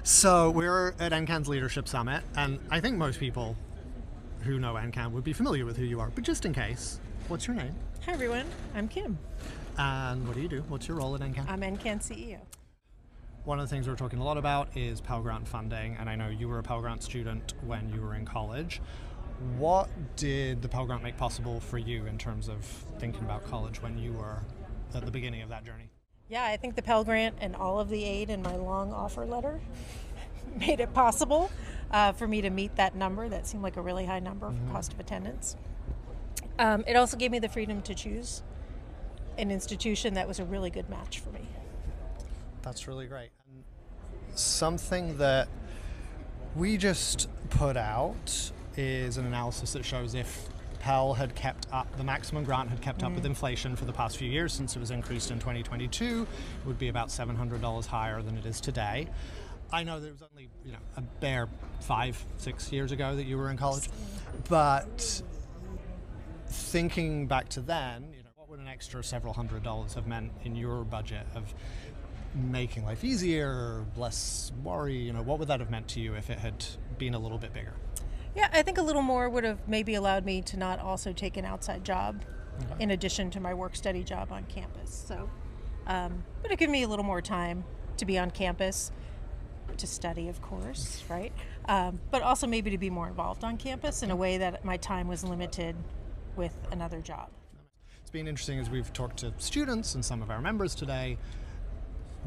So we're at NCAN's Leadership Summit, and I think most people who know NCAN would be familiar with who you are, but just in case, what's your name? Hi everyone, I'm Kim. And what do you do? What's your role at NCAN? I'm NCAN CEO. One of the things we're talking a lot about is Pell Grant funding, and I know you were a Pell Grant student when you were in college. What did the Pell Grant make possible for you in terms of thinking about college when you were at the beginning of that journey? Yeah, I think the Pell Grant and all of the aid in my long offer letter made it possible for me to meet that number. That seemed like a really high number for cost of attendance. It also gave me the freedom to choose an institution that was a really good match for me. That's really great. And something that we just put out is an analysis that shows if Pell had kept up, the maximum grant had kept up with inflation for the past few years since it was increased in 2022, it would be about $700 higher than it is today. I know that it was only a bare 5-6 years ago that you were in college, but thinking back to then, what would an extra several $100s have meant in your budget of making life easier, less worry? What would that have meant to you if it had been a little bit bigger? Yeah, I think a little more would have maybe allowed me to not also take an outside job in addition to my work-study job on campus. So, but it gave me a little more time to be on campus, to study, of course, right? But also maybe to be more involved on campus in a way that my time was limited with another job. It's been interesting as we've talked to students and some of our members today.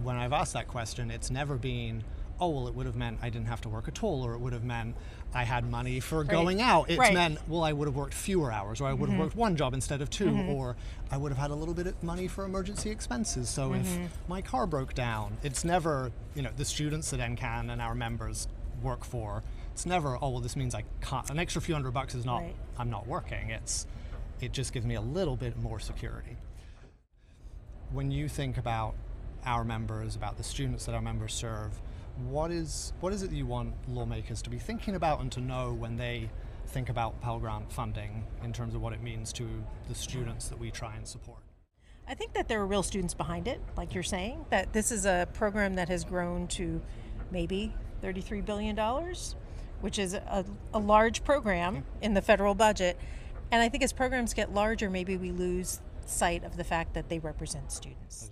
When I've asked that question, it's never been, oh, well, it would have meant I didn't have to work at all, or it would have meant I had money for going out. It's meant, well, I would have worked fewer hours, or I would have worked one job instead of two, or I would have had a little bit of money for emergency expenses. So if my car broke down, it's never, the students that NCAN and our members work for, it's never, oh, well, this means I can't, an extra few $100 is not, I'm not working. It just gives me a little bit more security. When you think about our members, about the students that our members serve, what is it that you want lawmakers to be thinking about and to know when they think about Pell Grant funding in terms of what it means to the students that we try and support? I think that there are real students behind it, like you're saying, that this is a program that has grown to maybe $33 billion, which is a large program in the federal budget. And I think as programs get larger, maybe we lose sight of the fact that they represent students.